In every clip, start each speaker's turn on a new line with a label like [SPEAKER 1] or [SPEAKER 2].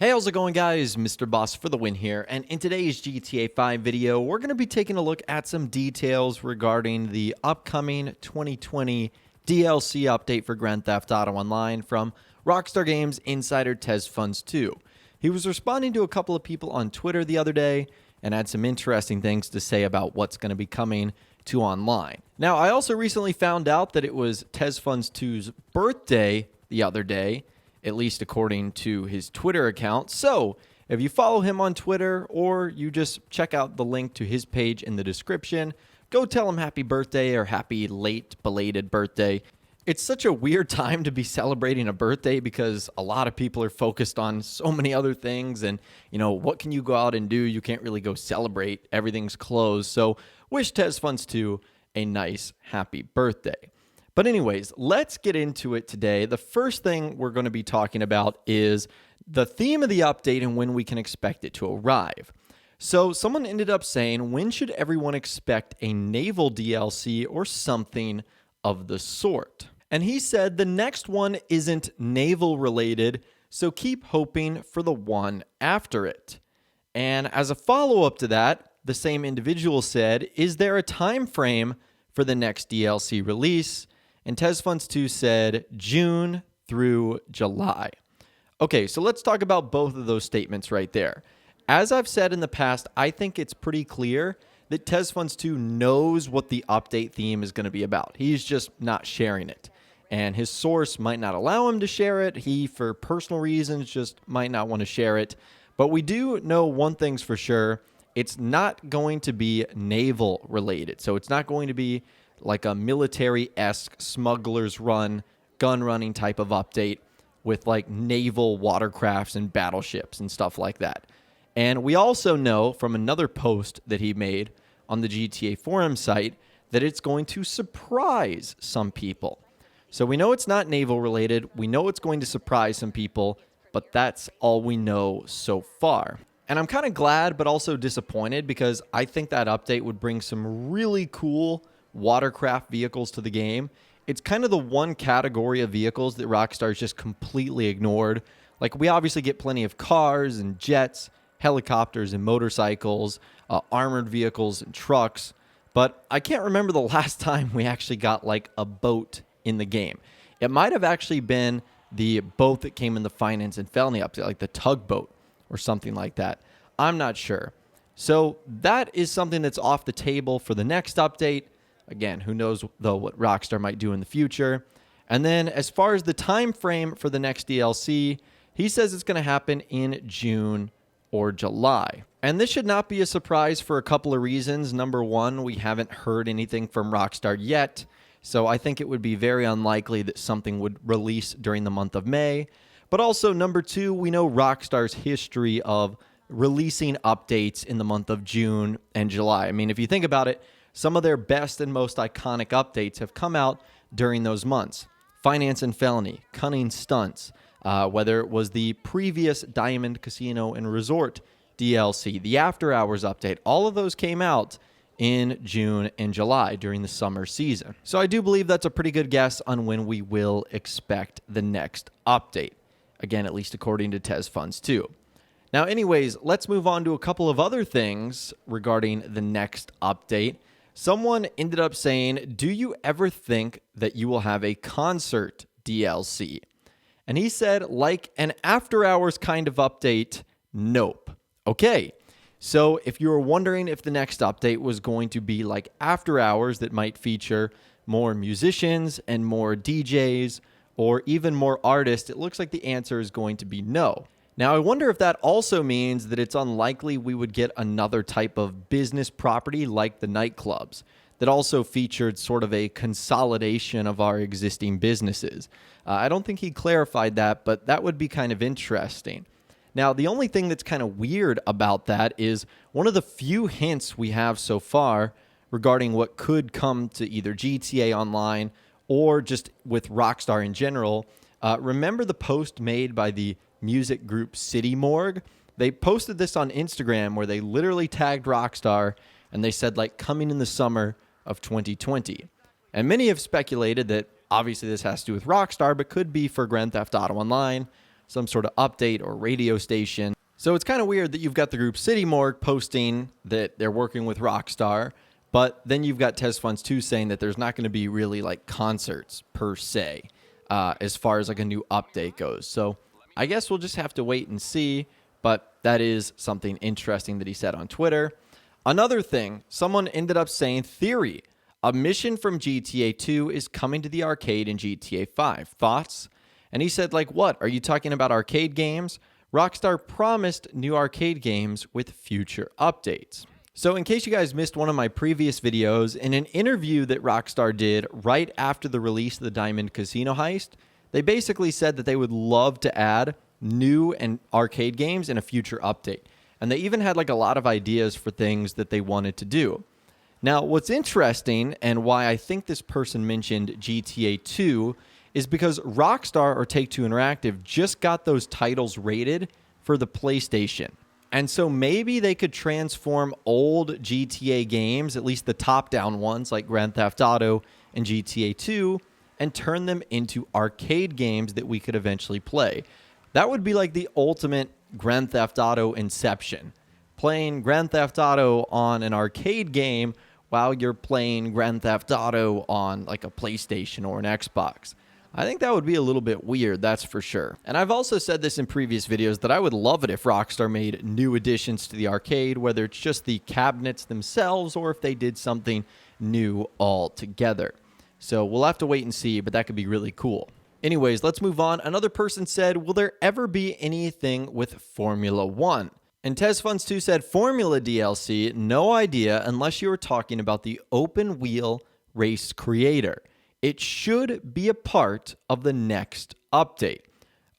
[SPEAKER 1] Hey, how's it going, guys? Mr. Boss for the win here, and in today's GTA 5 video, we're going to be taking a look at some details regarding the upcoming 2020 DLC update for Grand Theft Auto Online from Rockstar Games Insider TezFunds2. He was responding to a couple of people on Twitter the other day and had some interesting things to say about what's going to be coming to online. Now, I also recently found out that it was TezFunds2's birthday the other day, at least according to his Twitter account. So if you follow him on Twitter or you just check out the link to his page in the description, go tell him happy birthday or happy late belated birthday. It's such a weird time to be celebrating a birthday because a lot of people are focused on so many other things, and what can you go out and do? You can't really go celebrate. Everything's closed. So wish TezFunds2 a nice happy birthday. But anyways, let's get into it today. The first thing we're going to be talking about is the theme of the update and when we can expect it to arrive. So someone ended up saying, when should everyone expect a naval DLC or something of the sort? And he said the next one isn't naval related, so keep hoping for the one after it. And as a follow-up to that, the same individual said, is there a time frame for the next DLC release? And TezFunds2 said June through July. Okay, so let's talk about both of those statements right there. As I've said in the past, I think it's pretty clear that TezFunds2 knows what the update theme is going to be about. He's just not sharing it. And his source might not allow him to share it. He, for personal reasons, just might not want to share it. But we do know one thing's for sure. It's not going to be naval related. So it's not going to be like a military-esque smuggler's run, gun running type of update with like naval watercrafts and battleships and stuff like that. And we also know from another post that he made on the GTA forum site that it's going to surprise some people. So we know it's not naval related. We know it's going to surprise some people, but that's all we know so far. And I'm kind of glad, but also disappointed because I think that update would bring some really cool watercraft vehicles to the game. It's kind of the one category of vehicles that Rockstar's just completely ignored. Like, we obviously get plenty of cars and jets, helicopters and motorcycles, armored vehicles and trucks, but I can't remember the last time we actually got like a boat in the game. It might have actually been the boat that came in the Finance and Felony update, like the tugboat or something like that. I'm not sure. So that is something that's off the table for the next update. Again, who knows, though, what Rockstar might do in the future. And then as far as the time frame for the next DLC, he says it's going to happen in June or July. And this should not be a surprise for a couple of reasons. Number one, we haven't heard anything from Rockstar yet, so I think it would be very unlikely that something would release during the month of May. But also, number two, we know Rockstar's history of releasing updates in the month of June and July. I mean, if you think about it, some of their best and most iconic updates have come out during those months. Finance and Felony, Cunning Stunts, whether it was the previous Diamond Casino and Resort DLC, the After Hours update, all of those came out in June and July during the summer season. So I do believe that's a pretty good guess on when we will expect the next update. Again, at least according to TezFunds2. Now, anyways, let's move on to a couple of other things regarding the next update. Someone ended up saying, do you ever think that you will have a concert DLC? And he said, like an after hours kind of update, nope. Okay, so if you were wondering if the next update was going to be like after hours that might feature more musicians and more DJs or even more artists, it looks like the answer is going to be no. Now, I wonder if that also means that it's unlikely we would get another type of business property like the nightclubs that also featured sort of a consolidation of our existing businesses. I don't think he clarified that, but that would be kind of interesting. Now, the only thing that's kind of weird about that is one of the few hints we have so far regarding what could come to either GTA Online or just with Rockstar in general. Remember the post made by the music group City Morgue? They posted this on Instagram where they literally tagged Rockstar and they said like coming in the summer of 2020. And many have speculated that obviously this has to do with Rockstar, but could be for Grand Theft Auto Online. some sort of update or radio station. So it's kind of weird that you've got the group City Morgue posting that they're working with Rockstar, but then you've got TezFunds2 saying that there's not going to be really like concerts per se, as far as like a new update goes. So I guess we'll just have to wait and see, but that is something interesting that he said on Twitter. Another thing, someone ended up saying, theory, a mission from GTA 2 is coming to the arcade in GTA 5. Thoughts? And he said, like, what? Are you talking about arcade games? Rockstar promised new arcade games with future updates. So in case you guys missed one of my previous videos, in an interview that Rockstar did right after the release of the Diamond Casino Heist, they basically said that they would love to add new and arcade games in a future update. And they even had like a lot of ideas for things that they wanted to do. Now, what's interesting and why I think this person mentioned GTA 2 is because Rockstar or Take-Two Interactive just got those titles rated for the PlayStation. And so maybe they could transform old GTA games, at least the top-down ones like Grand Theft Auto and GTA 2, and turn them into arcade games that we could eventually play. That would be like the ultimate Grand Theft Auto Inception. Playing Grand Theft Auto on an arcade game while you're playing Grand Theft Auto on like a PlayStation or an Xbox. I think that would be a little bit weird, that's for sure. And I've also said this in previous videos that I would love it if Rockstar made new additions to the arcade, whether it's just the cabinets themselves or if they did something new altogether. So we'll have to wait and see, but that could be really cool. Anyways, let's move on. Another person said, will there ever be anything with Formula 1? And TezFunds2 said, Formula DLC, no idea unless you were talking about the open wheel race creator. It should be a part of the next update.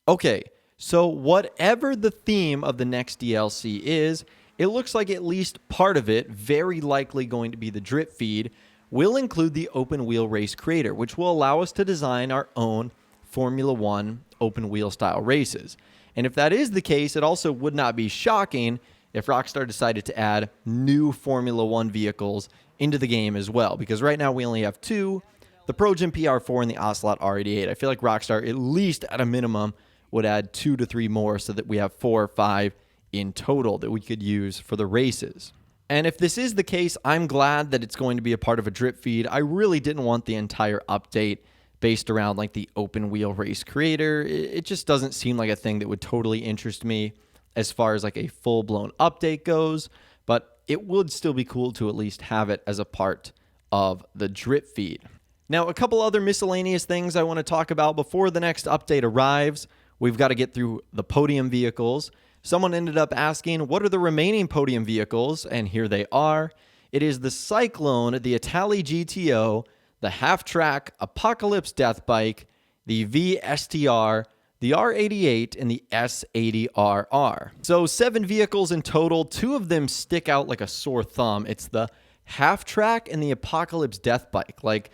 [SPEAKER 1] Okay, so whatever the theme of the next DLC is, it looks like at least part of it, very likely going to be the drip feed, will include the open wheel race creator, which will allow us to design our own Formula 1 open wheel style races. And if that is the case, it also would not be shocking if Rockstar decided to add new Formula 1 vehicles into the game as well, because right now we only have two, the Pro Gym PR4 and the Ocelot R88. I feel like Rockstar, at least at a minimum, would add 2 to 3 more so that we have 4 or 5 in total that we could use for the races. And if this is the case, I'm glad that it's going to be a part of a drip feed. I really didn't want the entire update based around like the open wheel race creator. It just doesn't seem like a thing that would totally interest me as far as like a full-blown update goes, but it would still be cool to at least have it as a part of the drip feed. Now, a couple other miscellaneous things I want to talk about before the next update arrives. We've got to get through the Podium Vehicles. Someone ended up asking, what are the remaining Podium Vehicles? And here they are. It is the Cyclone, the Itali GTO, the half-track Apocalypse Death Bike, the VSTR, the R88, and the S80RR. So 7 vehicles in total. 2 of them stick out like a sore thumb. It's the half-track and the Apocalypse Death Bike. Like,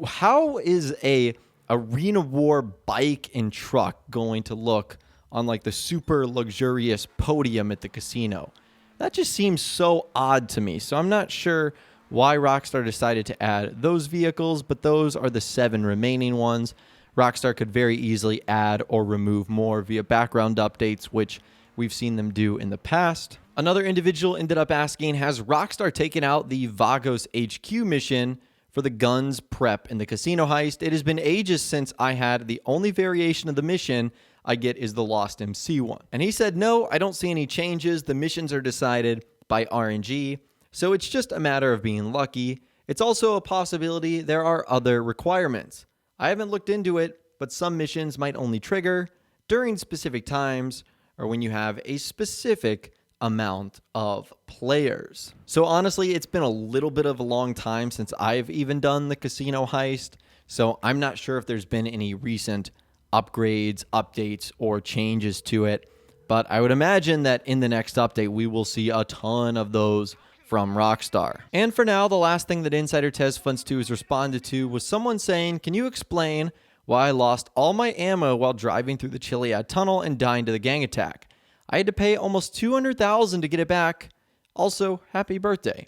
[SPEAKER 1] how is a arena war bike and truck going to look on like the super luxurious podium at the casino? That just seems so odd to me. So I'm not sure why Rockstar decided to add those vehicles, but those are the 7 remaining ones. Rockstar could very easily add or remove more via background updates, which we've seen them do in the past. Another individual ended up asking, has Rockstar taken out the Vagos HQ mission for the guns prep in the casino heist? It has been ages since I had the only variation of the mission I get is the Lost MC one. And he said, no, I don't see any changes. The missions are decided by RNG. So it's just a matter of being lucky. It's also a possibility there are other requirements. I haven't looked into it, but some missions might only trigger during specific times or when you have a specific amount of players. So honestly, it's been a little bit of a long time since I've even done the casino heist. So I'm not sure if there's been any recent upgrades, updates, or changes to it. But I would imagine that in the next update, we will see a ton of those from Rockstar. And for now, the last thing that Insider TezFunds2 has responded to was someone saying, can you explain why I lost all my ammo while driving through the Chiliad tunnel and dying to the gang attack? I had to pay almost $200,000 to get it back. Also, happy birthday.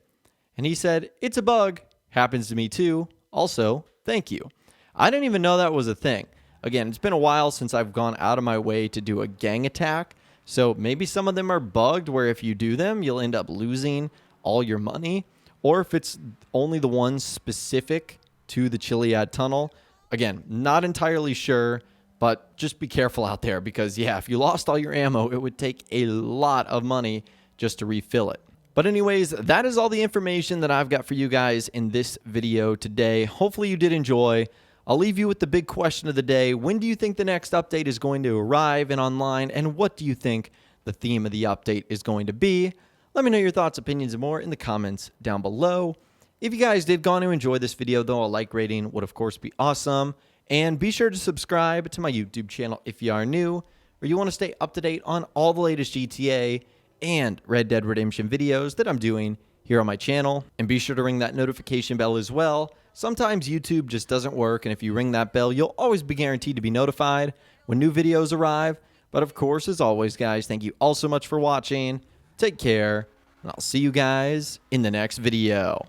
[SPEAKER 1] And he said, it's a bug. Happens to me too. Also, thank you. I didn't even know that was a thing. Again, it's been a while since I've gone out of my way to do a gang attack, so maybe some of them are bugged where if you do them, you'll end up losing all your money, or if it's only the ones specific to the Chiliad tunnel. Again, not entirely sure, but just be careful out there because, yeah, if you lost all your ammo, it would take a lot of money just to refill it. But anyways, that is all the information that I've got for you guys in this video today. Hopefully you did enjoy. I'll leave you with the big question of the day. When do you think the next update is going to arrive and online? And what do you think the theme of the update is going to be? Let me know your thoughts, opinions, and more in the comments down below. If you guys did go on to enjoy this video, though, a like rating would, of course, be awesome. And be sure to subscribe to my YouTube channel if you are new, or you want to stay up to date on all the latest GTA and Red Dead Redemption videos that I'm doing here on my channel. And be sure to ring that notification bell as well. Sometimes YouTube just doesn't work, and if you ring that bell, you'll always be guaranteed to be notified when new videos arrive. But of course, as always, guys, thank you all so much for watching. Take care, and I'll see you guys in the next video.